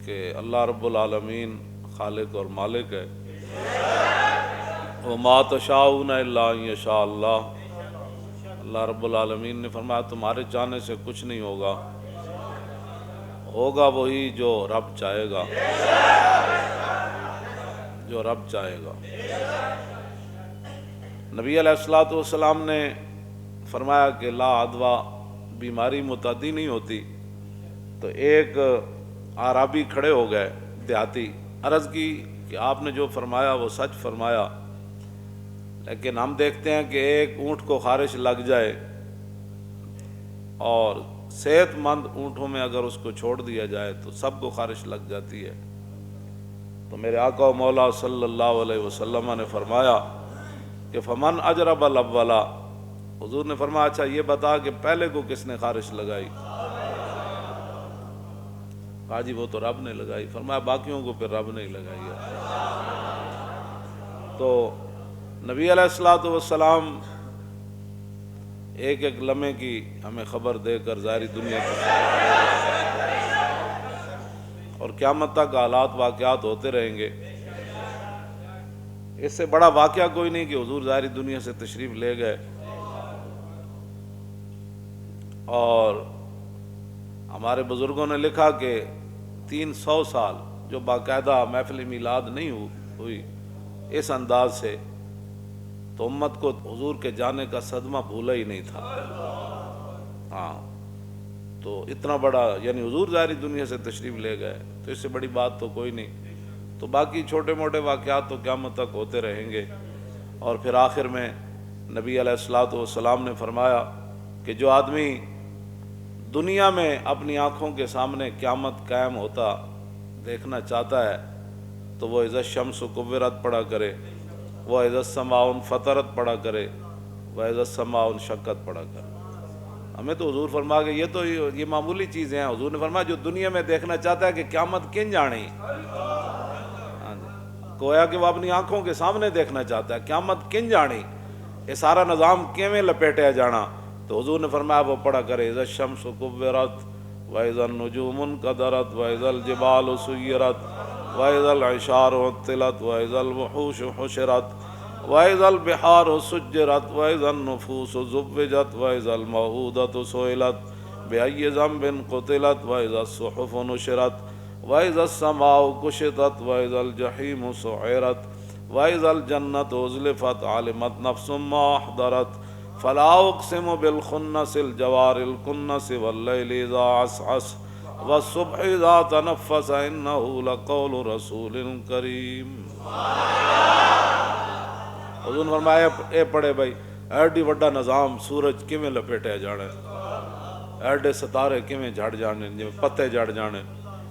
کہ اللہ رب العالمین خالق اور مالک ہے. وما تشاءون الا ان یشاء اللہ. اللہ رب العالمین نے فرمایا تمہارے چاہنے سے کچھ نہیں ہوگا، ہوگا وہی جو رب چاہے گا، جو رب چاہے گا. نبی علیہ الصلوۃ والسلام نے فرمایا کہ لا عدویٰ، بیماری متعدی نہیں ہوتی. تو ایک اعرابی کھڑے ہو گئے دیہاتی، عرض کی کہ آپ نے جو فرمایا وہ سچ فرمایا، لیکن ہم دیکھتے ہیں کہ ایک اونٹ کو خارش لگ جائے اور صحت مند اونٹوں میں اگر اس کو چھوڑ دیا جائے تو سب کو خارش لگ جاتی ہے. تو میرے آقا و مولا صلی اللہ علیہ وسلم نے فرمایا کہ فمن اجرب الاولا. حضور نے فرمایا اچھا یہ بتا کہ پہلے کو کس نے خارش لگائی؟ کہا جی وہ تو رب نے لگائی. فرمایا باقیوں کو پھر رب نہیں لگائی ہے. تو نبی علیہ الصلوۃ والسلام ایک ایک لمحے کی ہمیں خبر دے کر ظاہری دنیا کی اور قیامت تک حالات واقعات ہوتے رہیں گے. اس سے بڑا واقعہ کوئی نہیں کہ حضور ظاہری دنیا سے تشریف لے گئے اور ہمارے بزرگوں نے لکھا کہ 300 سال جو باقاعدہ محفل میلاد نہیں ہوئی اس انداز سے، تو امت کو حضور کے جانے کا صدمہ بھولا ہی نہیں تھا. ہاں تو اتنا بڑا یعنی حضور ظاہری دنیا سے تشریف لے گئے تو اس سے بڑی بات تو کوئی نہیں. تو باقی چھوٹے موٹے واقعات تو قیامت تک ہوتے رہیں گے. اور پھر آخر میں نبی علیہ الصلوۃ والسلام نے فرمایا کہ جو آدمی دنیا میں اپنی آنکھوں کے سامنے قیامت قائم ہوتا دیکھنا چاہتا ہے تو وہ اذا الشمس کورت پڑھا کرے، وہ اذا السماء انفطرت پڑھا کرے، وہ اذا السماء انشقت پڑھا کرے. ہمیں تو حضور فرما کہ یہ معمولی چیزیں ہیں. حضور نے فرمایا جو دنیا میں دیکھنا چاہتا ہے کہ قیامت کن جانی، ہاں جی، گویا کہ وہ اپنی آنکھوں کے سامنے دیکھنا چاہتا ہے قیامت کن جانی، یہ سارا نظام کیویں لپیٹیا جانا. تو حضور نے فرمایا وہ پڑھا کرے اذا الشمس کورت واذا النجوم انکدرت واذا الجبال سیرت واذا العشار عطلت واذا الوحوش حشرت واذا البحار سجرت واذا النفوس زوجت واذا الموءودة سئلت بأي ذنب قتلت واذا الصحف نشرت واذا السماء كشطت واذا الجحيم سعرت واذا الجنة أزلفت علمت نفس ما أحضرت فلا اقسم بالخنس الجوار الكنس والليل اذا عسعس والصبح اذا تنفس انه لقول رسول کریم. حضور نے فرمایا اے پڑھے بھائی ایڈی وڈا نظام سورج کیویں لپیٹیا جانے، ایڈے ستارے کیویں جھڑ جانے جی پتے جھڑ جانے،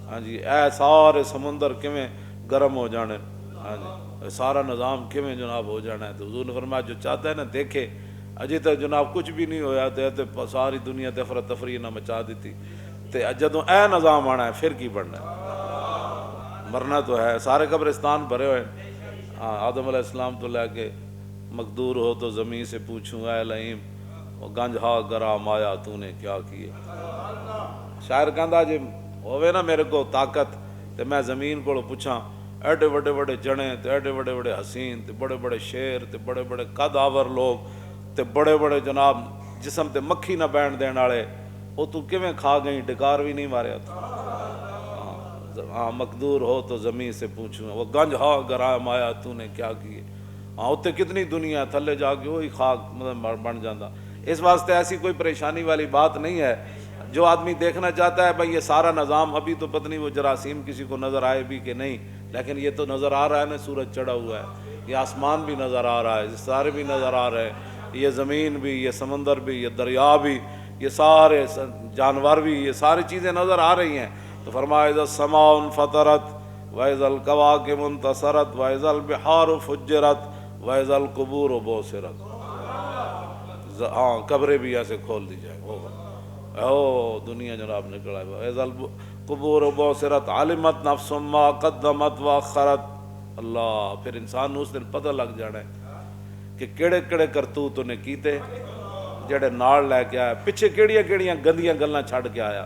ہاں جی اے سارے سمندر کیویں گرم ہو جانے، ہاں جی سارا نظام کیویں جناب ہو جانا ہے. تو حضور نے فرمایا جو چاہتا ہے نا دیکھے. اجے تک جناب کچھ بھی نہیں ہویا تے ساری دنیا تے افراتفری نہ مچا دیتی تے جدوں اے نظام آنا ہے پھر کی بننا ہے؟ مرنا تو ہے. سارے قبرستان بھرے ہوئے. آدم علیہ السلام تو لے کے مقدور ہو تو زمین سے پوچھوں اے لئیم وہ گنج ہا گرا مایا تو نے کیا کیے. شاعر کہندا جے ہووے نا میرے کو طاقت تے میں زمین کو پوچھاں ایڈے بڑے بڑے جنے تے ایڈے بڑے بڑے حسین تے بڑے بڑے شیر تے بڑے بڑے قد آور لوگ تے بڑے بڑے جناب جسم تے مکھی نہ بین دین والے وہ تو کیویں کھا گئی ڈکار بھی نہیں ماریا تو. ہاں مقدور ہو تو زمین سے پوچھوں وہ گنج ہا گرا مایا تو نے کیا کیے. ہاں اتنے کتنی دنیا تھلے جا کے وہی خاک مطلب بن جاتا. اس واسطے ایسی کوئی پریشانی والی بات نہیں ہے. جو آدمی دیکھنا چاہتا ہے بھائی یہ سارا نظام ابھی تو پتہ نہیں وہ جراثیم کسی کو نظر آئے بھی کہ نہیں، لیکن یہ تو نظر آ رہا ہے نا سورج چڑھا ہوا ہے، یہ آسمان بھی نظر آ رہا ہے، ستارے بھی نظر آ رہے ہیں، یہ زمین بھی، یہ سمندر بھی، یہ دریا بھی، یہ سارے جانور بھی، یہ ساری چیزیں نظر آ رہی ہیں. تو فرمایا اذا السماء انفطرت واذا الکواکب انتصرت واذا البحار فجرت واذا القبور بعثرت. ہاں قبریں بھی ایسے کھول دی جائیں او دنیا جناب نکل آئے. واذا القبور بعثرت علمت نفس ما قدمت واخرت. اللہ پھر انسان نو اس دن پتہ لگ جانا ہے کہ کیڑے کیڑے کرتوت نے کیتے جڑے نال لے کے آیا، پیچھے کیڑیاں کیڑیاں گندیاں گلاں چھڑ کے آیا.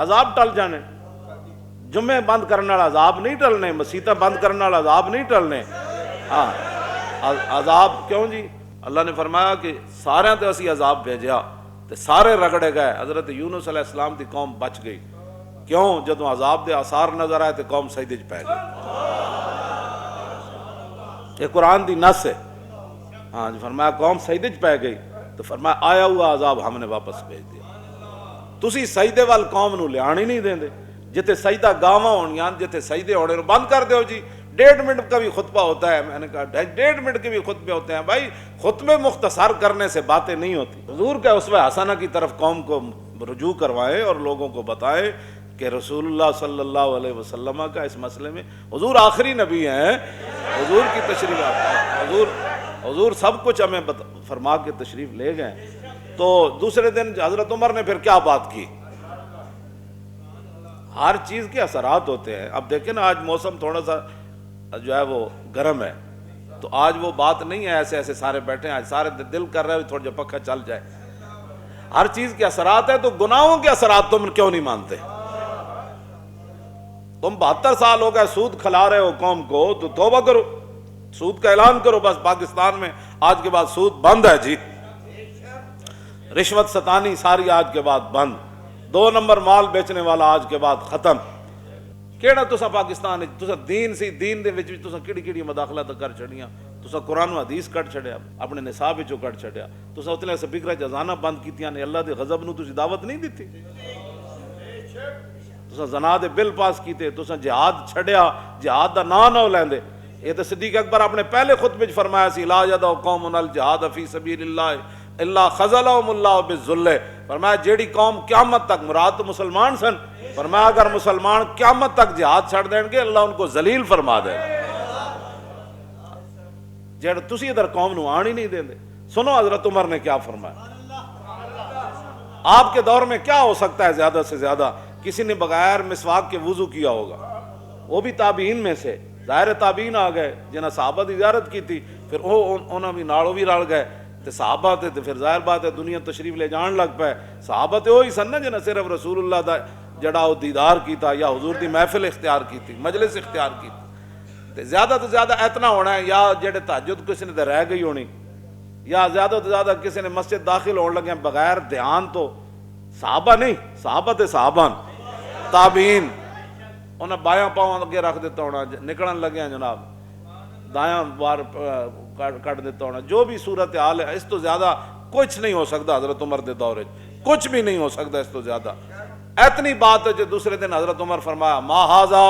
عذاب ٹل جانے. جمعے بند کرنے والا عذاب نہیں ٹلنے, مسیتیں بند کرنے والا عذاب نہیں ٹلنے. ہاں عذاب کیوں جی؟ اللہ نے فرمایا کہ سارے تے اسی عذاب بھیجیا تے سارے رگڑے گئے. حضرت یونس علیہ السلام دی قوم بچ گئی. کیوں؟ جدوں عذاب دے آثار نظر آئے تے قوم سجدے چ پے گئی. یہ قرآن دی نص ہے. ہاں جی, فرمایا قوم سجدے چ پے گئی تو فرمایا آیا ہوا عذاب ہم نے واپس بھیج دیا. تسی سجدے وال قوم نو لیان ہی نہیں دیندے. جتے سجدہ گاواں ہونیاں, جتے سجدے ہونے بند کر دیو جی. 1.5 منٹ کا بھی خطبہ ہوتا ہے. میں نے کہا 1.5 منٹ کے بھی خطبے ہوتے ہیں. بھائی خطبے مختصر کرنے سے باتیں نہیں ہوتی. حضور کا اسوہ حسنہ کی طرف قوم کو رجوع کروائیں اور لوگوں کو بتائیں کہ رسول اللہ صلی اللہ علیہ وسلم کا اس مسئلے میں, حضور آخری نبی ہیں, حضور کی تشریف حضور سب کچھ ہمیں فرما کے تشریف لے گئے. تو دوسرے دن حضرت عمر نے پھر کیا بات کی؟ ہر چیز کے اثرات ہوتے ہیں. اب دیکھیں نا, آج موسم تھوڑا سا جو ہے وہ گرم ہے, تو آج وہ بات نہیں ہے ایسے ایسے سارے بیٹھے ہیں. آج سارے دل کر رہے ہیں تھوڑا جا پکا چل جائے. ہر چیز کے اثرات ہیں. تو گناہوں کے اثرات تم کیوں نہیں مانتے؟ تم 72 سال ہو گئے سود کھلا رہے ہو قوم کو, تو توبہ کرو, سود کا اعلان کرو. بس پاکستان میں آج کے بعد سود بند ہے جی. رشوت ستانی ساری آج کے بعد بند. 2 نمبر مال بیچنے والا آج کے بعد ختم. کیڑا تسا پاکستان تسا دین سی, دین دے وچ تسا کیڑی کیڑی مداخلت کر چھڑیاں. تسا قرآن و حدیث کٹ چھڑیا, اپنے نصاب وچوں کٹ چھڑیا. تسا اتنے سپیکراں جزانہ بند کیتیاں نے. اللہ دے غضب نو تسی دعوت نہیں دتی. تسا زنا دے بل پاس کیتے. تسا جہاد چھڑیا, جہاد دا نام نہ لیندے. یہ تو صدیق اکبر اپنے پہلے خطبے وچ فرمایا سی, لا یدع قوم الجہاد فی سبیل اللہ الا خذلهم اللہ بالذل. فرمایا جیڑی قوم قیامت تک, مراد تو مسلمان سن, فرمایا اگر مسلمان قیامت تک جہاد چھڑ دیں گے اللہ ان کو ذلیل فرما دے. جیڑ تسی ادھر قوم نو آن ہی نہیں دیں دے. سنو حضرت عمر نے کیا فرمایا. آپ کے دور میں کیا ہو سکتا ہے زیادہ سے زیادہ؟ کسی نے بغیر مسواک کے وضو کیا ہوگا, وہ بھی تابعین میں سے. ظاہر تابعین آ گئے جنہاں صحابہ دی زیارت کی تھی, پھر انہاں بھی نالوں بھی رل گئے. تے صحابہ تے پھر ظاہر بات ہے دنیا تشریف لے جان لگ پے. صحابہ تے وہی سن نا جنہاں صرف رسول اللہ دا جڑا وہ دیدار کیتا یا حضور دی محفل اختیار کیتی, مجلس اختیار کیتی. تے زیادہ تو زیادہ اتنا ہونا ہے یا جڑے تہجد کسی نے تے رہ گئی ہونی, یا زیادہ تو زیادہ کسی نے مسجد داخل ہون لگے بغیر دھیان تو. صحابہ نہیں, صحابہ تے صحابہ تابعین. انہیں بایاں پاؤں اگے رکھ دیتا ہونا, نکلن لگے ہیں جناب دایاں بار کٹ دیتا ہونا. جو بھی صورت حال ہے, اس تو زیادہ کچھ نہیں ہو سکتا حضرت عمر دے دور, کچھ بھی نہیں ہو سکتا اس تو زیادہ. اتنی بات ہے جو دوسرے دن حضرت عمر فرمایا, ما ھذا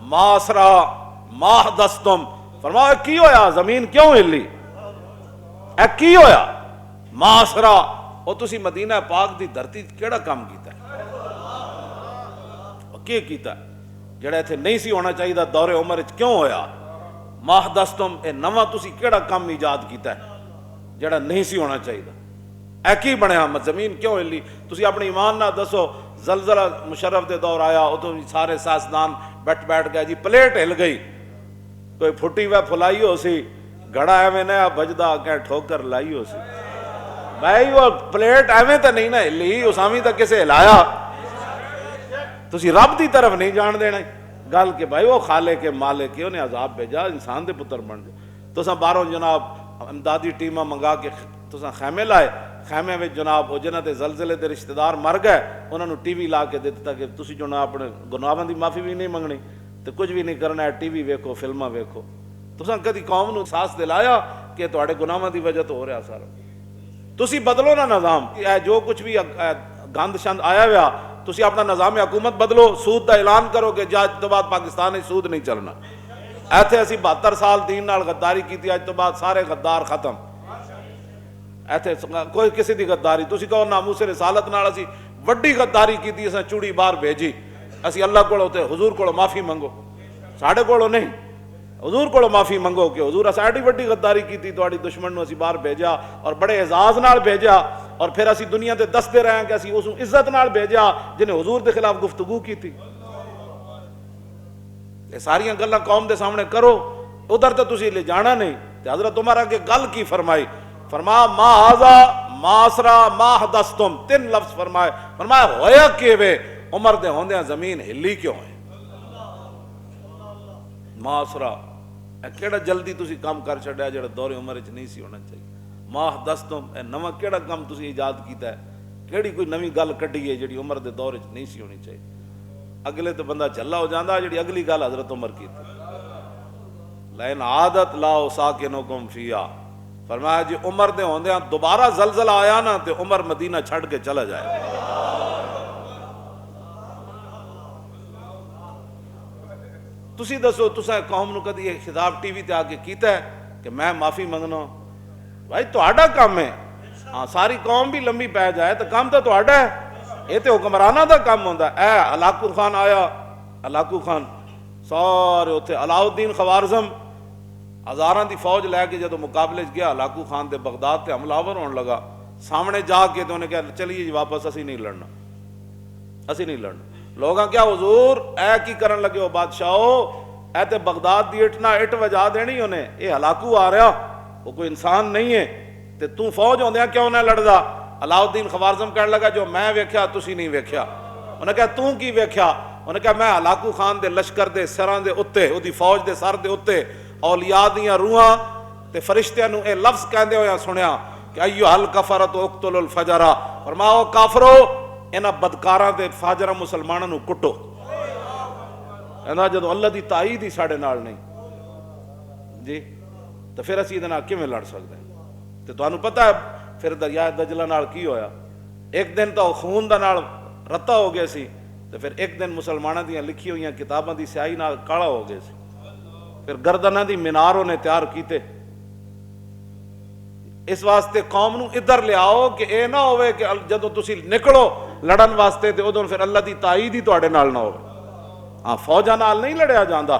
ما اسرا ما حدثتم. فرمایا کی ہویا, زمین کیوں ہلی, اے کی ہویا؟ ما اسرا, او تسی مدینہ پاک دی دھرتی کیڑا کام کیتا ہے, کی کیتا ہے جڑا ایتھے نہیں سی ہونا چاہیے دور عمر وچ کیوں ہویا؟ ما حدثتم, اے نواں تسی کیڑا کام ایجاد کیتا ہے جڑا نہیں سی ہونا چاہیے. اے کی بنیا, زمین کیوں ہلی؟ تسی اپنے ایمان نہ دسو. زلزلہ مشرف دے دور آیا, اتوں سارے سائنسدان بیٹھ گئے جی, پلیٹ ہل گئی, کوئی پھٹی ہوئے پھلائی ہو سی, گھڑا ایویں نہ بجدا کہ ٹھوکر لائی ہو سی. بھائی وہ پلیٹ ایویں تے نہیں نہ ہلی, اسامی تے کسے ہلایا. تسی رب دی طرف نہیں جان دینا گل کہ بھائی وہ خالق کے مالک کے, انہیں عذاب بھیجا, انسان دے پتر بن جائے. تساں باہروں جناب امدادی ٹیماں منگا کے تساں خیمے لائے, خیمے میں جناب وہ جنہاں دے زلزلے دے رشتہ دار مر گئے انہاں نو ٹی وی لا کے دے دتا کہ تسی جناب اپنے گناہاں دی معافی بھی نہیں منگنی تے کچھ بھی نہیں کرنا ہے, ٹی وی ویکھو, فلماں ویکھو. تساں کدی قوم نو احساس دلایا کہ تواڈے گناہاں دی وجہ تو ہو رہا سارا؟ تسی بدلو نا نظام, جو کچھ بھی گند شند آیا ہوا, تسی اپنا نظام حکومت بدلو. سود دا اعلان کرو کہ اج تو بعد پاکستان میں سود نہیں چلنا. ایتھے اسی 72 سال دین نال غداری کیتی, اج تو بعد سارے غدار ختم. ایتھے کوئی کسی دی غداری, تسی کہو ناموس رسالت نال اسی وڈی غداری کیتی, اساں چوڑی باہر بھیجی, اسی اللہ کولوں تے حضور کولوں معافی منگو, ساڈے کولوں نہیں, حضور کولوں معافی منگو کہ حضور اساں ایڈی وڈی غداری کیتی, تہاڈی دشمن نو اسی باہر بھیجا اور بڑے اعزاز نال بھیجا, اور پھر اسی دنیا تے دستے رہے کہ اسی اس عزت نال بھیجا جنہیں حضور دے خلاف گفتگو کی تھی. یہ ساریاں گلاں قوم دے سامنے کرو, ادھر تے تسی لے جانا نہیں. تے حضرت عمر کے گل کی فرمائی, فرمایا ما ھذا معاشرہ ما حدثتم، 3 لفظ فرمائے، فرمایا ہویا کیوے، عمر دے ہوندیاں زمین ہلی کیوں ہے؟ معاشرہ کیڑا جلدی تسی کام کر چھڑیا جڑا دور عمر وچ نہیں سی ہونا چاہیے؟ ما حدثتم، نواں کیڑا کام تسی ایجاد کیتا ہے؟ کیڑی کوئی نویں گل کڈی ہے جڑی عمر دے دور وچ نہیں سی ہونی چاہیے؟ اگلے تو بندہ جھلا ہو جاندا جڑی اگلی گل حضرت عمر کیتی، لئن عادت لا ساکنکم فیہا، فرمایا جی عمر دے ہوندیاں دوبارہ زلزلہ آیا نا تے عمر مدینہ چھڈ کے چلا جائے۔ تسی دسو تساں قوم نو کدی یہ خطاب ٹی وی تے آ کے کیتا ہے کہ میں معافی منگنا؟ بھائی تہاڈا کام ہے، ہاں ساری قوم بھی لمبی پی جائے تو کام تو تہاڈا ہے، یہ تے حکمراناں دا کام ہوندا ہے۔ اے ہلاکو خان آیا، ہلاکو خان سارے اتنے علاؤالدین خوارزم ہزاراں دی فوج لے کے جدو مقابلے چ گیا، ہلاکو خان دے بغداد تے حملہ آور ہون لگا، سامنے جا کے تو انہیں کہا چلیے جی واپس، اسی نہیں لڑنا، اسی نہیں لڑنا۔ لوگاں کیا حضور اے کی کرن لگے ہو بادشاہو، اے تے بغداد دی اٹ نہ اٹ وجا دینی انہیں، اے ہلاکو آ رہا، وہ کوئی انسان نہیں ہے، تے تو فوج ہوندیاں کیوں نہ لڑدا؟ علاؤالدین خوارزم کہنے لگا جو میں ویکھیا تسی نہیں ویکھیا۔ انہیں کہا تو کی ویکھیا؟ انہیں کہا میں ہلاکو خان دے لشکر دے سراں دے اتے، او دی فوج دے سر دے اتے اولیاء دیاں روحاں تے فرشتیاں نو اے لفظ کہندے ہویا سنیا کہ ایھا الکفرۃ اقتلوا الفجر، فرماؤ کافرو انہاں بدکاراں تے فاجراں مسلماناں نو کٹو۔ کہندا جدوں اللہ دی تائید ہی ساڈے نال نہیں جی تو پھر اسی دے نال کیویں لڑ سکدے ہیں؟ تے تانوں پتہ ہے پھر دریائے دجلہ نال کی ہویا؟ ایک دن تو خون دا نال رتا ہو گیا سی، تو پھر ایک دن مسلماناں دیاں لکھی ہوئیاں کتاباں دی سیاہی نال کالا ہو گیا سی، پھر گردناں دی مینار انہیں تیار کیتے۔ اس واسطے قوم نو ادھر لے آؤ کہ اے نہ ہوئے کہ جدوں تسی نکلو لڑن واسطے تے ادھر پھر اللہ دی تائید ہی تواڈے نال نہ ہوئے۔ ہاں فوجاں نال نہیں لڑیا جاندا۔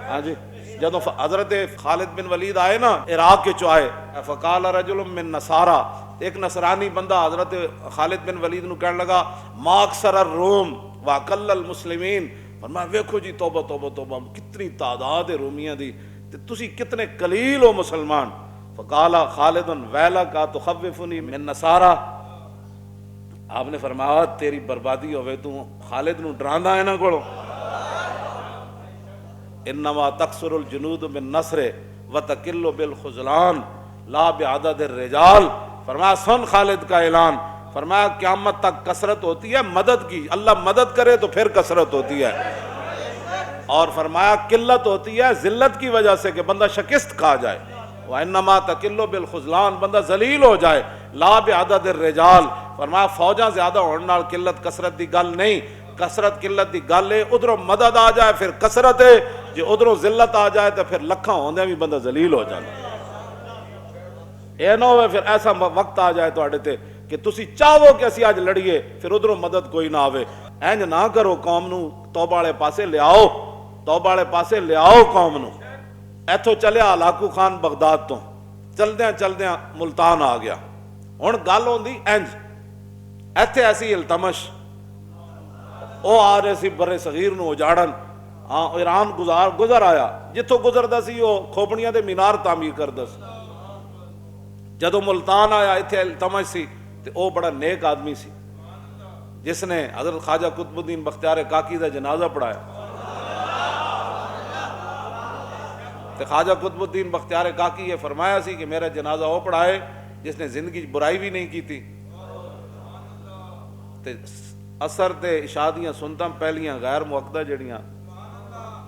ہاں جی جدوں حضرت خالد بن ولید آئے نا عراق کے آئے، فقال رجل من نصارا، ایک نصرانی بندہ حضرت خالد بن ولید نو کہنے لگا ما اکثر الروم واقل المسلمین، فرمایا ویکھو جی توبہ توبہ توبہ کتنی تعداد ہے رومیاں دی تے تسی کتنے قلیل ہو مسلمان۔ فقال خالد ویلک تخوفنی من نصارا، آپ نے فرمایا تیری بربادی ہوئے تو خالد نو ڈراندا ہے نا کولو۔ انما تکثر الجنود بالنصر وتقل بالخذلان لا بعدد الرجال، فرمایا سن خالد کا اعلان، فرمایا قیامت تک کثرت ہوتی ہے مدد کی، اللہ مدد کرے تو پھر کثرت ہوتی ہے، اور فرمایا قلت ہوتی ہے ذلت کی وجہ سے کہ بندہ شکست کھا جائے، وانما تقل بالخذلان بندہ ذلیل ہو جائے، لا بعدد الرجال، فرمایا فوجاں زیادہ ہونے نال قلت کثرت دی گل نہیں، کثرت قلت دی گل ہے ادھروں مدد آ جائے پھر کثرت ہے، جی ادھروں ذلت آ جائے تو پھر لکھاں ہوندے بھی بندہ ذلیل ہو جائے۔ اے نہ ہوئے پھر ایسا وقت آ جائے تو تے کہ تسی چاہو کہ اسی آج لڑیے پھر ادھروں مدد کوئی نہ آوے۔ اینج نہ کرو، قوم نو توبہ والے پاسے لے آؤ، توبہ والے پاسے لے آؤ قوم نو۔ ایتھوں چلیا ہلاکو خان بغداد تو چلدیاں چلدیاں ملتان آ گیا، ہن گل ہوندی اینج ایتھے ایسی التمش او آ رہے سی برے صغیر نو اجاڑن، ہاں ایران گزر آیا، جتوں گزردا سی وہ کھوپڑیاں دے مینار تعمیر کردا سی۔ جدو ملتان آیا اتنے التمش سی تے او بڑا نیک آدمی سی جس نے حضرت خواجہ قطب الدین بختیار کاکی دا جنازہ پڑھایا، تے خواجہ قطب الدین بختیار کاکی یہ فرمایا سی کہ میرا جنازہ وہ پڑھائے جس نے زندگی برائی بھی نہیں کی تھی، تے اثر تے عشاء دیاں سنتاں پہلیاں غیر موقدہ جڑیاں،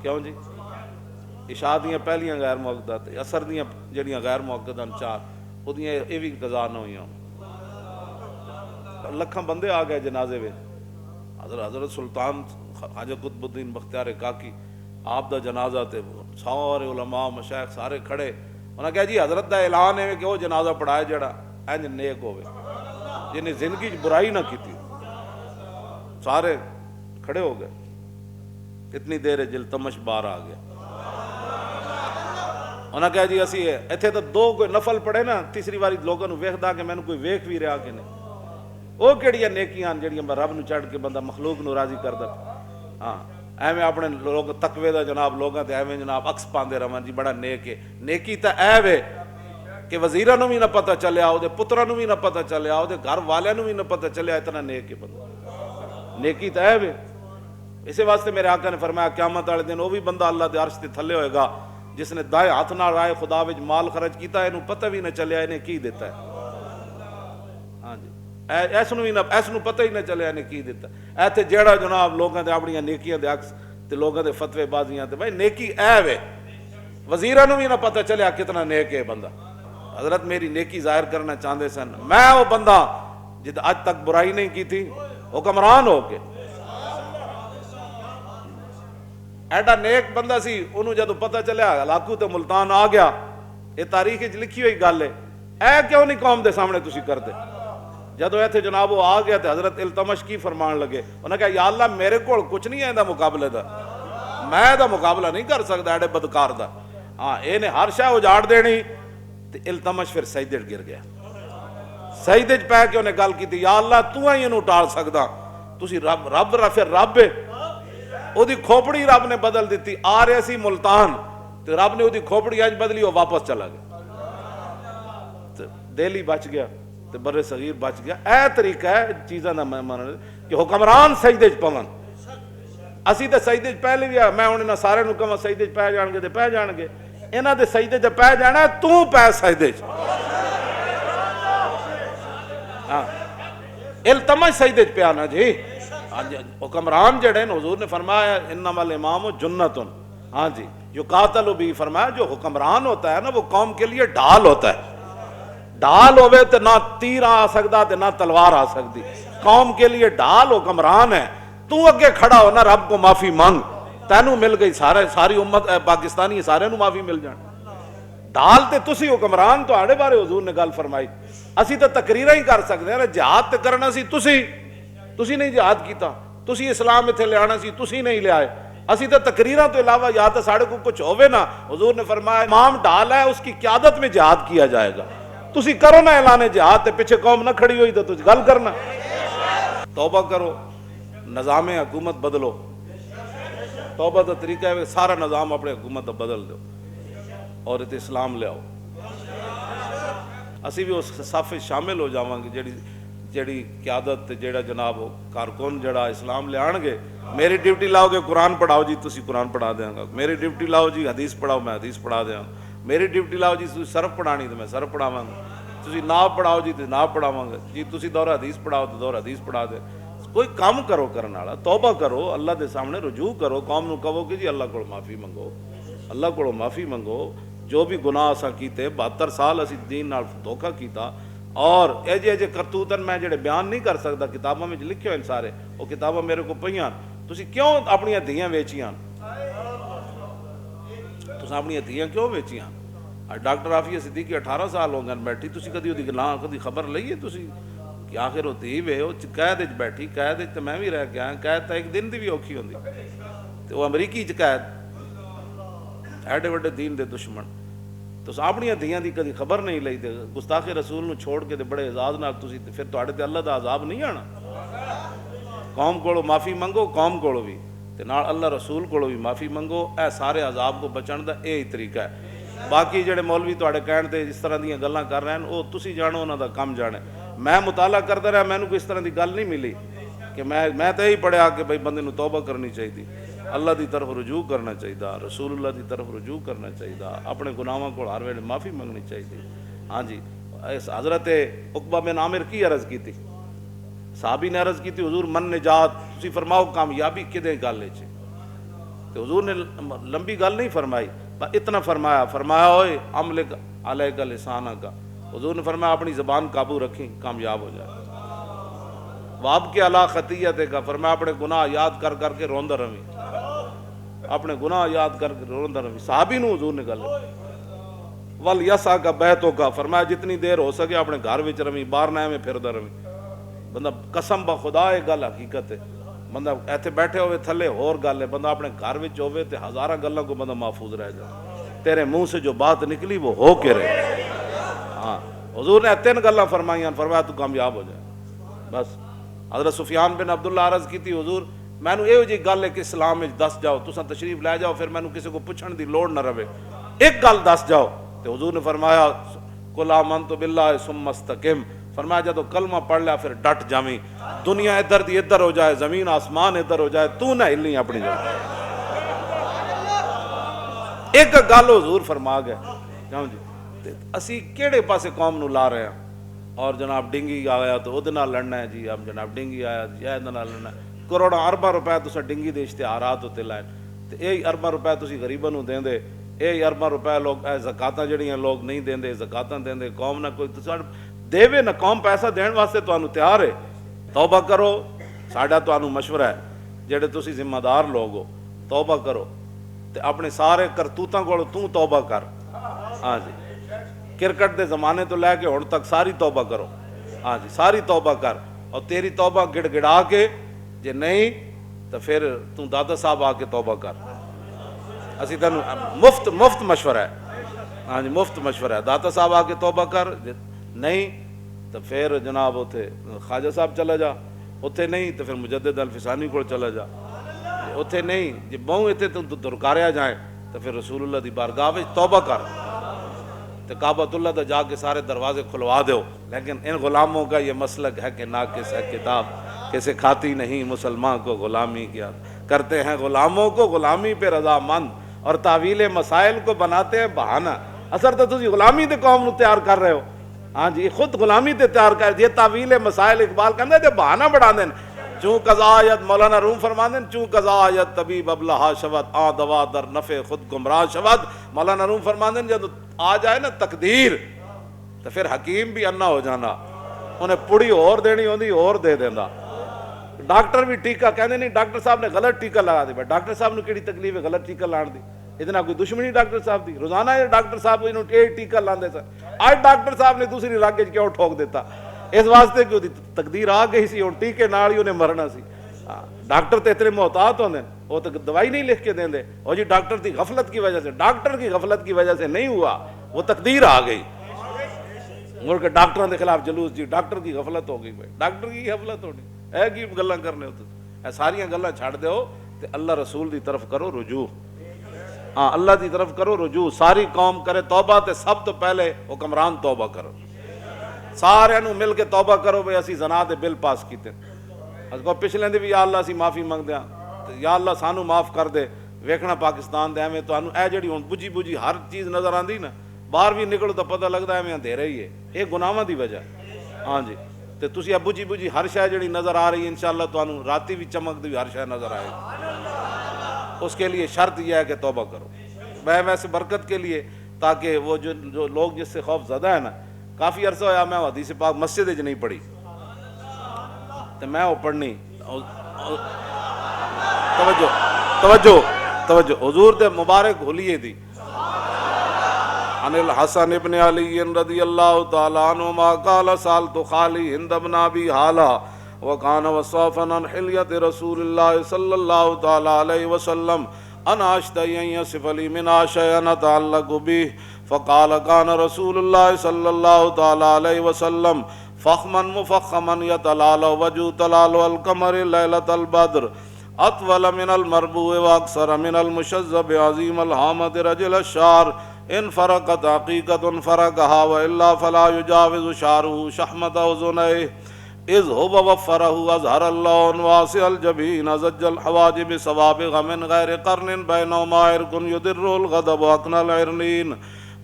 کیوں جی عشاء دیاں پہلیاں غیر موقدہ تے اثر دیاں جڑیاں غیر موقدہ چار، وہ دیاں یہ بھی قضا نہ ہوئیاں، لکھاں بندے آ گئے جنازے میں، حضرت سلطان خواجہ قطب الدین بختیار کاکی آپ دا جنازہ تے سارے علماء مشائخ سارے کھڑے، انہاں کہا جی حضرت دا اعلان ہے کہ وہ جنازہ پڑھائے جڑا اینج نیک ہوئے جنہیں زندگی برائی نہ کی تھی، سارے کھڑے ہو گئے، اتنی دیر جلتمش بار آ گیا، انہاں کہا جی اسی ایتھے تو دو کوئی نفل پڑھے نا، تیسری باری لوگوں نو ویکھدا کہ مینوں کوئی ویکھ بھی رہا کہ نہیں، وہ کیڑیاں نیکیاں جڑیاں رب نو چڑھ کے بندہ مخلوق نو راضی کردا، ہاں ایویں اپنے لوگ تقوی دا جناب لوگاں تے ایویں جناب عکس پاندے رہن جی بڑا نیک ہے، نیکی تا اے وے کہ وزیراں نوں بھی نہ پتہ چلیا، وہ پتراں نوں بھی نہ پتہ چلیا، وہ گھر والوں نوں بھی نہ پتہ چلیا، اتنا نیک ہے بندہ، نیکی تو ہے وے۔ اسی واسطے میرے آقا نے فرمایا قیامت والے دن وہ بھی بندہ اللہ دے عرش تے تھلے ہوئے گا جس نے دائیں ہاتھ نال رائے خدا وچ مال خرچ کیتا ہے، انہوں پتہ بھی نہ چلیا انہیں کی دیتا ہے۔ ہاں جی، ایس نو پتہ ہی نہ چلیا انہیں کی دیتا ہے۔ ایتھے جیڑا جناب لوگاں دے اپنی نیکیاں دے عکس تے لوگاں دے فتوے بازیاں تے بھائی نیکی اے وے، وزیراں نوں بھی نہ پتہ چلیا کتنا نیک ہے بندہ۔ حضرت میری نیکی ظاہر کرنا چاہتے سن، میں وہ بندہ جد آج تک برائی نہیں کی تھی، حکمران ہو کے ایڈا نیک بندہ سی، انہوں جدو پتہ چلیا ہلاکو تے ملتان آ گیا، یہ تاریخ لکھی ہوئی گل ہے، اے کیوں نہیں قوم دے سامنے تسی کرتے؟ جدو ایتھے جناب وہ آ گیا تے حضرت التمش کی فرمان لگے، انہوں نے کہا یا اللہ میرے کول کچھ نہیں ہے دا مقابلے دا، میں دا مقابلہ نہیں کر سکتا ایڈے بدکار دا، ہاں اے نے ہر شے اجاڑ دینی۔ تے التمش پھر سجدے گر گیا، سجدے پہ کے انہیں گل کی تھی یا اللہ تو ہی انہوں ٹال سکدا، تسی رب پھر رب ہے۔ او دی کھوپڑی رب نے بدل دیتی، آ رہے سی ملتان تے رب نے او دی کھوپڑی اج بدلی، وہ واپس چلا گیا، دہلی بچ گیا تے بر صغیر بچ گیا۔ اے طریقہ ہے چیزاں دا میں ماننا کہ حکمران سجدے پون، اسی تے سجدے پہلے بھی میں انہاں سارے نوں کہاں سجدے پہ جان گے تے پہ جان گے، انہاں دے سجدے تے پہ جانا تو پہ سجدے ہاں التمش سجدے پہ آنا جی۔ حکمران جڑے حضور نے فرمایا انما الامام جنتن، ہاں جی یقاتل بھی، فرمایا جو حکمران ہوتا ہے نا وہ قوم کے لیے ڈھال ہوتا ہے، ڈھال ہوئے تو نہ تیر آ سکتا تے نہ تلوار آ سکتی، قوم کے لیے ڈھال حکمران ہے۔ تو اگے کھڑا ہو نا رب کو معافی مانگ، تینوں مل گئی، ساری امت پاکستانی سارے نوں معافی مل جان۔ ڈھال تے تسی حکمران تو آڑے بارے حضور نے گل فرمائی، اسی تو تقریریں ہی کر سکتے ہیں، جہاد تے کرنا سی تسی نہیں جہاد کیتا، تسی اسلام اتنے لے آنا سی تسی نہیں لے آئے، اسی تو تقریراں تو علاوہ یا تو ساڑھے کو کچھ ہوئے نا۔ حضور نے فرمایا امام ڈھال ہے، اس کی قیادت میں جہاد کیا جائے گا، تسی کرو نا اعلان جہاد تے پیچھے قوم نہ کھڑی ہوئی تو تجھ گل کرنا۔ توبہ کرو، نظام حکومت بدلو، توبہ کا طریقہ ہے سارا نظام اپنے حکومت بدل دو اور اتنے اسلام لے آؤ، اسی بھی اس صف شامل ہو جاواں گے جیڑی قیادت جیڑا جناب کارکن جڑا اسلام لے آن گے۔ میری ڈیوٹی لاؤ گے قرآن پڑھاؤ جی تسی قرآن پڑھا دیاں گا، میری ڈیوٹی لاؤ جی حدیث پڑھاؤ میں حدیث پڑھا دیاں گا، میری ڈیوٹی لاؤ جی تسی صرف پڑھانی تو میں صرف پڑھاواں گا، تسی ناب پڑھاؤ جی تو ناب پڑھاواں گا جی، تسی دور حدیث پڑھاؤ تو دور حدیث پڑھا دے۔ کوئی کام کرو کرنے والا، توبہ کرو، اللہ دے سامنے رجوع کرو، قوم نو کہو کہ جی اللہ کو معافی منگو، اللہ کو معافی منگو، جو بھی گناہ اساں کیتے 72 سال اسی دین نال دھوکا کیتا، اور ایجے کرتوتن میں جڑے بیان نہیں کر سکتا، کتاباں میں لکھے ہوئے سارے، وہ کتاباں میرے کو پئیاں، تسی کیوں اپنی دھیاں ویچیاں، تسی اپنی دھیاں کیوں ویچیاں؟ ڈاکٹر عافیہ صدیقی 18 سال ہو گئے بیٹھی، تسی کدی وہ گناہ کدی خبر لئیے تسی کہ آخر وہ دھی وے وہ قید وچ بیٹھی، قید وچ تو میں بھی رہ کے آیا، قید تو ایک دن دی بھی اوکھی ہوندی، تو وہ امریکی چ قید، ایڈے وڈے دین دے دشمن، تو اپنی دھیاں دی کدی خبر نہیں لئی، تے گستاخ رسول نو چھوڑ کے تے بڑے اعزاز نال تسی پھر تواڈے تے اللہ دا عذاب نہیں آنا۔ قوم کولو معافی منگو، قوم کولو بھی تے نال اللہ رسول کولو بھی معافی منگو، اے سارے عذاب کو بچن دا یہی طریقہ ہے۔ باقی جڑے مولوی تواڈے کہن تے اس طرح دیاں گلاں کر رہے ہیں وہ تسی جانو، انہاں دا کم جانے۔ میں مطالعہ کرتا رہا، مینوں کوئی اس طرح دی گل نہیں ملی کہ میں تو یہی پڑھیا کہ بھائی بندے نو توبہ کرنی چاہیے، اللہ دی طرف رجوع کرنا چاہیے، رسول اللہ دی طرف رجوع کرنا چاہیے، اپنے گناہاں کو ہر ویلے معافی منگنی چاہیے۔ ہاں جی، حضرت عقبہ بن عامر کی عرض کی تھی، صحابی نے عرض کی تھی حضور من نجات، تسی فرماؤ کامیابی کدے گل ہے؟ تو حضور نے لمبی گل نہیں فرمائی، اتنا فرمایا ہوئے املک علیک لسانہ کا، حضور نے فرمایا اپنی زبان قابو رکھیں کامیاب ہو جائے۔ واب کے علا خطیت کا، فرمایا اپنے گناہ یاد کر کر کے روندہ رویں، اپنے گناہ یاد کر کے روندہ رویں۔ صحابی نو حضور نے گل وَلْيَسَعْ کا بیتوں کا، فرمایا جتنی دیر ہو سکے اپنے گھر وچ رویں، باہر نہ میں پھردہ رویں۔ بندہ قسم بخدا یہ گل حقیقت ہے، بندہ ایتھے بیٹھے ہوئے تھلے ہور گل ہے، بندہ اپنے گھر وچ ہوئے تے ہزارہ گلاں کو بندہ محفوظ رہ جائے، تیرے منہ سے جو بات نکلی وہ ہو کے رہے۔ ہاں حضور نے 3 گلاں فرمائیاں، فرمایا تو کامیاب ہو جائے بس۔ حضرت سفیان بن عبداللہ عرض کی تھی حضور مینوں یہ جی گل ہے کہ اسلام میں دس جاؤ، تساں تشریف لے جاؤ، پھر مینوں کسی کو پوچھن دی لوڑ نہ رہے، ایک گل دس جاؤ۔ تو حضور نے فرمایا قل آمنت باللہ ثم استقم، فرمایا جب کلمہ پڑھ لیا پھر ڈٹ جاویں، دنیا ادھر دی ادھر ہو جائے، زمین آسمان ادھر ہو جائے، تو نہ ہلیں اپنی جگہ۔ ایک گل حضور فرما گئے کیوں جی اسی کیڑے پاسے قوم نو لا رہے ہیں، اور جناب ڈنگی آیا تو وہ لڑنا ہے جی، ہم جناب ڈنگی آیا جی یہ لڑنا ہے، کروڑا ارباں روپے تسا ڈنگی دے اشتہارات ہوتے لائے، تو یہ ارباں روپے تسی غریباں نو دیں دے، یہ ارباں روپے لوگ زکاتاں جڑیاں لوگ نہیں دیں دے، زکاتاں دیں دے، قوم نہ کوئی دے نہ قوم پیسہ دین واسطے تانوں تیار ہے، توبہ کرو، ساڈا تانوں مشورہ ہے جڑے تسی ذمہ دار لوگ ہو، توبہ کرو تے اپنے سارے کرتوتاں کولوں تو توبہ کر، ہاں جی کرکٹ دے زمانے تو لے کے ہن تک ساری توبہ کرو، ہاں جی ساری توبہ کر، اور تیری توبہ گڑ گڑا کے جے نہیں تو پھر تو دادا صاحب آ کے توبہ کر، اسی تینوں مفت مشورہ ہے، ہاں جی مفت مشورہ ہے، دادا صاحب آ کے توبہ کر، نہیں تو پھر جناب اتنے خواجہ صاحب چلا جا، اتنے نہیں تو پھر مجدد الفسانی کو چلا جا، اتنے نہیں جی بہوں اتنے تو درکاریا جائیں تو پھر رسول اللہ دی بارگاہ وچ توبہ کر، تو کعبۃ اللہ دا جا کے سارے دروازے کھلوا دو، لیکن ان غلاموں کا یہ مسلک ہے کہ ناقص ہے کتاب کہ سکھاتی نہیں مسلمان کو غلامی کیا، کرتے ہیں غلاموں کو غلامی پہ رضامند اور تعویل مسائل کو بناتے ہیں بہانہ، اثر تو تسی غلامی تے قوم نو تیار کر رہے ہو، ہاں جی خود غلامی تے تیار کر یہ تعویل مسائل اقبال کہندے تے بہانہ بڑھا دین، چوں قضا آیت مولانا روم فرماندے چوں قضا آیت طبیب ابلہا شود آ دوا در نفع خود گمراہ شود، مولانا روم فرماندے جب آ جائے نا تقدیر تو پھر حکیم بھی انا ہو جانا، انہیں پڑی اور دینی ہوندی اور دے دینا، ڈاکٹر بھی ٹیکہ کہندے نہیں ڈاکٹر صاحب نے غلط ٹیکہ لگا دی، ڈاکٹر صاحب نے کیڑی تکلیف ہے غلط ٹیکہ لان دی، اتنا کوئی دشمنی ڈاکٹر صاحب دی، روزانہ یہ ڈاکٹر صاحب انہوں ایک ٹیکہ لاندے سن، آج ڈاکٹر صاحب نے دوسری راگے کیوں ٹھوک دیتا، اس واسطے کہ تقدیر آ گئی سی اور ٹیکے نال ہی انہیں مرنا سی، ڈاکٹر تے اتنے محتاط ہوندے وہ تو دوائی نہیں لکھ کے دیندے، اور جی ڈاکٹر کی غفلت کی وجہ سے، ڈاکٹر کی غفلت کی وجہ سے نہیں ہوا، وہ تقدیر آ گئی، ملک ڈاکٹروں کے خلاف جلوس جی ڈاکٹر کی غفلت ہو گئی، ڈاکٹر کی غفلت ہونی ہے کی گلاں کرنے ہو، ساریاں گلاں چھڑ دیو تے اللہ رسول دی طرف کرو رجوع، ہاں اللہ دی طرف کرو رجوع، ساری قوم کرے توبہ تے سب تو پہلے حکمران توبہ کرو، سارے نو مل کے توبہ کرو بھئی اسی زنا دے بل پاس کیتے، اس کو پچھلے دی بھی یا اللہ اسی معافی منگ دیاں، یا اللہ سانو معاف کر دے، ویکھنا پاکستان دے ایویں تانوں اے جڑی ہن بجھی بجھی ہر چیز نظر آندی نا، باہر بھی نکلو تو پتہ لگدا ایویں اندھیرا ہی ہے، یہ گناہاں دی وجہ، ہاں جی تے تسی اب بجھی بجھی ہر شے جڑی نظر آ رہی ہے انشاءاللہ تانوں راتی بھی چمک دی ہر شے نظر آئے گی، اس کے لیے شرط یہ ہے کہ توبہ کرو، میں ویسے برکت کے لیے تاکہ وہ جو لوگ جس سے خوف زدہ ہے نا، کافی عرصہ ہویا میں حدیث پاک مسجد وچ نہیں پڑھی تو میں وہ پڑھنی، توجہ توجہ توجہ حضور دے مبارک حلیے دی، عن الحسن ابن علی رضی اللہ تعالی عنہما قال سالت خالی ہند بن ابی حالہ وکان وصافا عن حلیت رسول اللہ صلی اللہ تعالی علیہ وسلم انا اشتہی ان یصف لی منہا شیئا اتعلق بہ فقال كان رسول اللہ صلی اللہ تعالی علیہ وسلم فخما مفخما یتلال وجہ تلال القمر لیلۃ البدر اطول من المربوع واکثر من المشذب عظیم الحامد رجل الشعر ان فرقت حقیقت فرقها والا فلا يجاوز شعره شحمت اذنيه اذ هو وفره اظهر اللون واسع الجبين زج الحواجب سوابغ من غیر قرن بینهما عرق يدر الغضب واقنى العرنين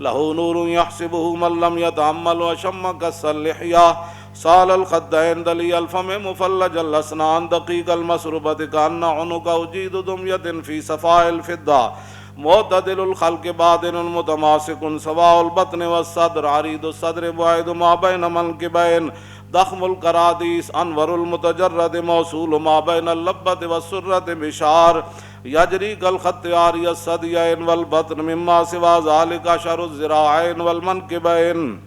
له نور يحسبه من لم يتأمل وشم كس اللحية سال الخدين دلي الفم مفلج الاسنان دقيق المسربة كأن عنق أجيد دمية في صفاء الفضة معتدل الخلق بادن متماسك سواء البطن والصدر عريض الصدر بعيد ما بين منكبين ضخم القراديس انور المتجرد موصول ما بين اللبة والسرة بشار يجري كالخط عاري الثديين والبطن مما سوى ذلك شر الذراعين والمنكبين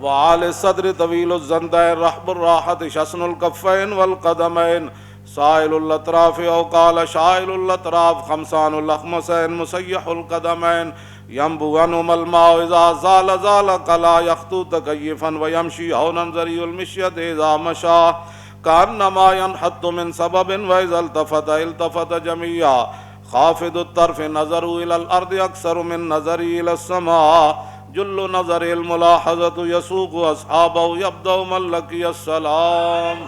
وعال الصدر طويل الزندين رحب الراحة شسن الكفين والقدمين سائل الاطراف او قال شائل الاطراف خمسان الاخمسين مسيح القدمين ينبو عنهما الماء اذا زال زال قلا يخطو تكيفا ويمشي هونا ذري المشية اذا مشى كأنما ينحط من سبب واذا التفت التفت جميعا خافض الطرف نظر الى الارض اكثر من نظر الى السماء جل نظر الملاحظة يسوق أصحابه يبدأ من لقي السلام.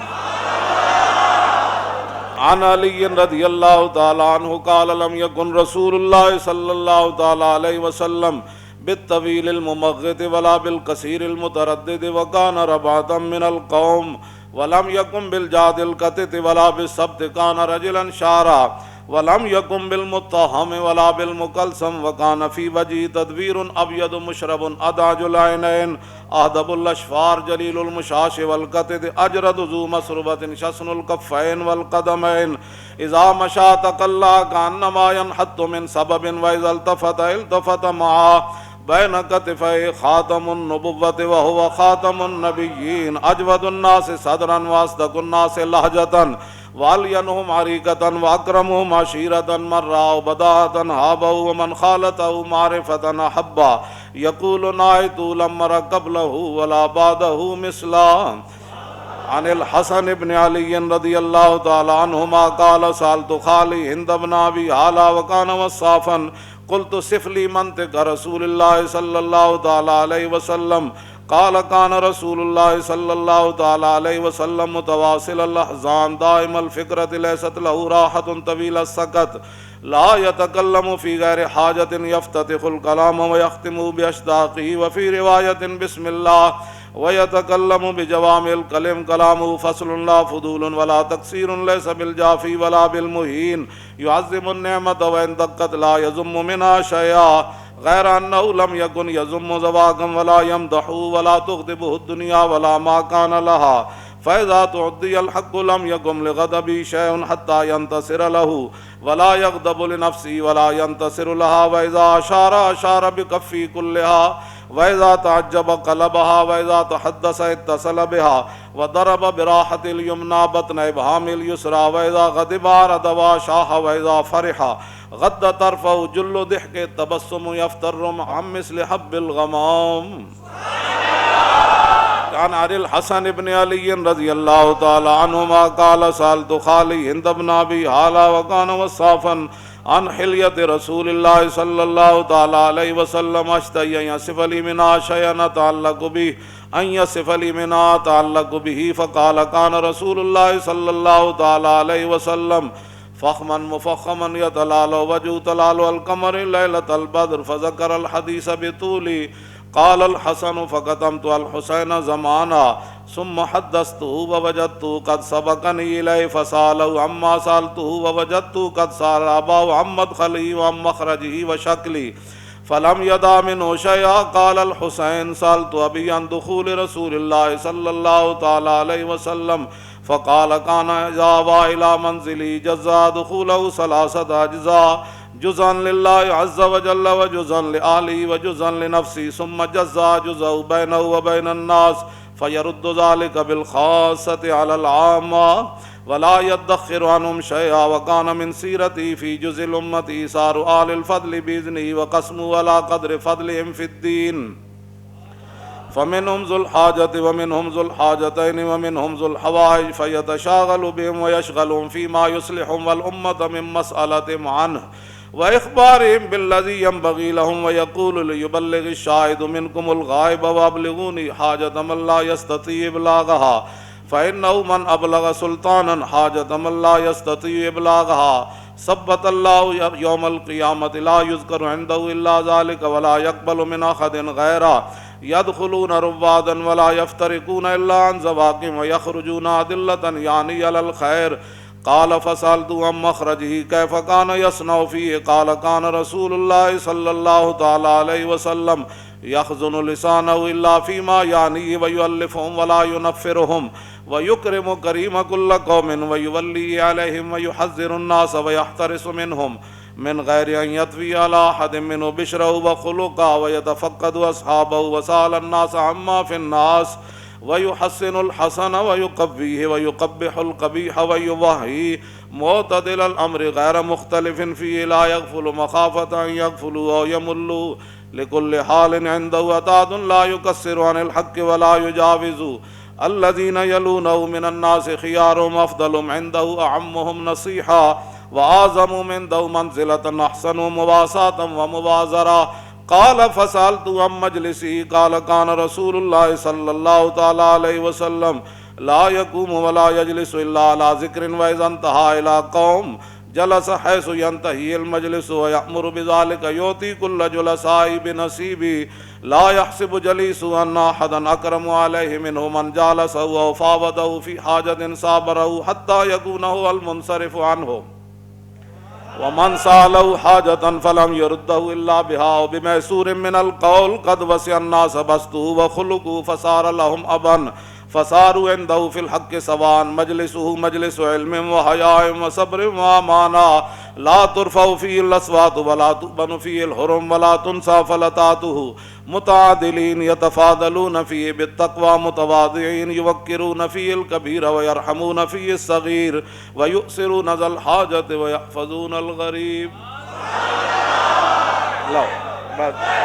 عن علي رضي الله تعالى عنه قال لم يكن رسول الله صلى الله تعالى عليه وسلم بالطويل الممغط ولا بالقصير المتردد وكان ربعة من القوم ولم يكن بالجاد القتت ولا بالسبت كان رجلا شارا ولم يكن بالمتهم ولا بالمكلسم وكان في وجهه تدبير أبيض مشرب أدعج العينين أهدب الأشفار جليل المشاش والقتت أجرد ذو مسربة شسن الكفين والقدمين إذا مشى تقلى كأنما ينحط من سبب وإذا التفت معه بين كتفيه خاتم النبوة وهو خاتم النبيين أجود الناس صدرا وأصدق الناس لهجة والينهم عريقة وأكرمهم عشيرة من رأوا بداهة هابه ومن خالته معرفة أحبا يقول نايت لم أر قبله ولا بعده مثلا. عن الحسن بن علي رضي الله تعالى عنهما قال سألت خالي هند بن أبي هالة وكان وصافا قلت صف لي منطق رسول الله صلى الله تعالى عليه وسلم قال كان رسول الله صلى الله تعالى عليه وسلم متواصل الأحزان دائم الفكرة ليست له راحة طويل السكت لا يتكلم في غير حاجة يفتتح الكلام ويختم بأشتاقه وفي رواية بسم الله ويتكلم بجوامع الكلم كلامه فصل لا فضول ولا تقصير ليس بالجافي ولا بالمهين يعظم النعمة وإن دقت لا يذم منها شيئا غير أنه لم يكن يذم زواقا ولا يمدح ولا تغضبه الدنيا ولا ما كان لها فإذا تعدي الحق لم يقم لغضبه شيء حتى ينتصر له ولا يغضب لنفسه ولا ينتصر لها وإذا أشار بكفه كلها وإذا تعجب قلبها وإذا تحدث اتصل بها وضرب براحة اليمنى بطن إبهام اليسرى وإذا غضب عرض وشاح وإذا فرح غض طرفه جل ضحك التبسم يفتر عن مثل حب الغمام. عن الحسن بن علي رضي الله تعالى عنهما قال سألت خالي هند بن أبي هالة وكان وصافا عن حلية رسول الله صلى الله تعالى عليه وسلم اشتهي أن يصف لي منها شيئا أتعلق به أن يصف لي منها أتعلق به فقال كان رسول الله صلى الله تعالى عليه وسلم فخما مفخما يتلال وجه تلال القمر ليلة البدر فذكر الحديث بطول. قال الحسن فقدمت الحسين زمانا ثم حدثته ووجدته قد سبقني إليه فسأله عما سألته ووجدته قد سأل أباه عن مدخله وعن مخرجه وشكله فلم يدع منه شيئا. قال الحسين سألت أبي عن دخول رسول الله صلى الله تعالى عليه وسلم فقال كان إذا أوى إلى منزله جزا دخوله 3 أجزاء جزءا لله عز وجل وجزءا لآله وجزءا لنفسه ثم جزا جزء بينه وبين الناس فيرد ذلك بالخاصة على العامة ولا يدخر عنهم شيئا. وكان من سيرته في جزء الأمة إيثار آل الفضل بإذنه وقسمه على قدر فضلهم في الدين فمنهم ذو الحاجة ومنهم ذو الحاجتين ومنهم ذو الحوائج فيتشاغل بهم ويشغلهم فيما يصلحهم والأمة من مسألة عنه وإخبارهم بالذي ينبغي لهم ويقول ليبلغ الشاهد منكم الغائب وأبلغوني حاجة من لا يستطيع إبلاغها فإنه من أبلغ سلطانا حاجة من لا يستطيع إبلاغها ثبت الله يوم القيامة لا يذكر عنده إلا ذلك ولا يقبل من أحد غيره يدخلون روادا ولا يفترقون إلا عن زواقهم ويخرجون أدلة يعني على الخير. قال فسألت عن مخرجه كيف كان يصنع فيه قال كان رسول الله صلى الله تعالى عليه وسلم يخزن لسانه إلا فيما يعنيه ويؤلفهم ولا ينفرهم ويكرم كريم كل قوم ويولي عليهم ويحذر الناس ويحترس منهم من غير أن يطوي على أحد منه بشره وخلقه ويتفقد أصحابه وسأل الناس عما في الناس ويحسن الحسن ويقبيه ويقبح القبيح ويوهي معتدل الأمر غير مختلف فيه لا يغفل مخافة أن يغفلوا أو يملوا لكل حال عنده أتاد لا يكسر عن الحق ولا يجاوز الذين يلونه من الناس خيارهم أفضلهم عنده أعمهم نصيحا وأعظم عنده منزلة أحسن مواساة ومبازرة قال فسألت عن مجلسی قال كان رسول اللہ صلی اللہ تعالی علیہ وسلم لا يقوم ولا يجلس الا على ذکر واذا انتهى الى قوم جلس حيث ينتهي المجلس ويأمر بذلك يؤتي كل جلساء بنصيبه لا يحسب جليس أن أحدا أكرم عليه منه من جالسه أو فاوضه في حاجة صابره حتى يكون هو المنصرف عنه ومن سأله حاجة فلم يرده إلا بها وبميسور من القول قد وسع الناس بسطه وخلقه فصار لهم أبا فصاروا عنده في الحق سواء مجلسه مجلس علم وحياء وصبر وأمانة لا ترفع فيه الأصوات ولا تؤبن فيه الحرم ولا تنسى فلتاته متعادلين يتفاضلون فيه بالتقوى متواضعين يوقرون فيه الكبير ويرحمون فيه الصغير ويؤثرون ذا الحاجة ويحفظون الغريب.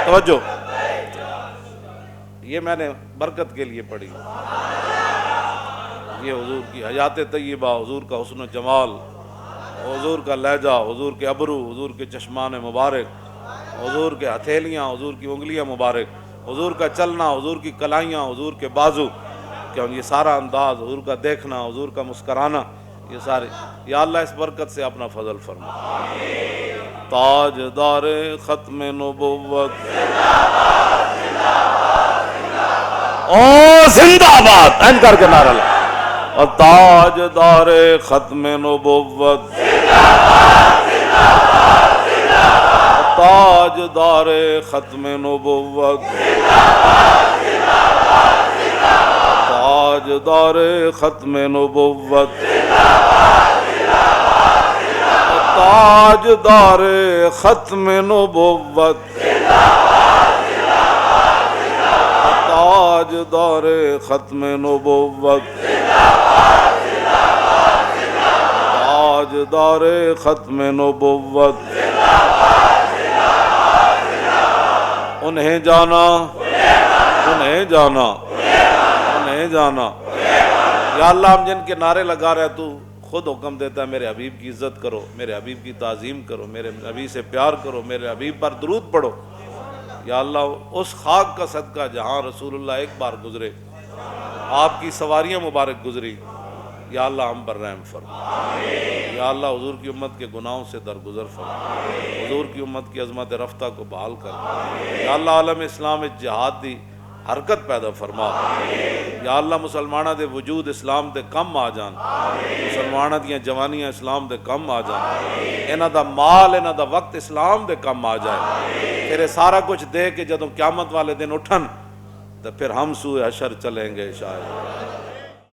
توجہ، یہ میں نے برکت کے لیے پڑھی. یہ حضور کی حیات طیبہ، حضور کا حسن و جمال، حضور کا لہجہ، حضور کے ابرو، حضور کے چشمان مبارک، حضور کے ہتھیلیاں، حضور کی انگلیاں مبارک، حضور کا چلنا، حضور کی کلائیاں، حضور کے بازو، کہ یہ سارا انداز، حضور کا دیکھنا، حضور کا مسکرانا، یہ سارے، یا اللہ اس برکت سے اپنا فضل فرما. تاجدار ختم نبوت او زندہ باد این کر کے نعرہ لگا. تاجدار ختم نبوت تاجدار ختم نبوت تاجدار ختم نبوت تاجدار ختم نبوت تاجدار ختم نبوت تاجدار ختم نبوت. انہیں جانا انہیں جانا انہیں جانا. یا اللہ ہم جن کے نعرے لگا رہے تو خود حکم دیتا ہے میرے حبیب کی عزت کرو، میرے حبیب کی تعظیم کرو، میرے حبیب سے پیار کرو، میرے حبیب پر درود پڑھو. یا اللہ اس خاک کا صدقہ جہاں رسول اللہ ایک بار گزرے، آپ کی سواریاں مبارک گزری، یا اللہ ہم پر رحم فرما. یا اللہ حضور کی امت کے گناہوں سے درگزر فرما، حضور کی امت کی عظمت رفتہ کو بحال کر. یا اللہ عالم اسلام جہاد دی حرکت پیدا فرما. یا اللہ مسلمانہ دے وجود اسلام دے کم آ جان، مسلمانہ دیاں جوانیاں اسلام دے کم آ جان، انہاں دا مال انہاں دا وقت اسلام دے کم آ جائے. تیرے سارا کچھ دے کے جدوں قیامت والے دن اٹھن تو پھر ہم سوئے حشر چلیں گے شاید.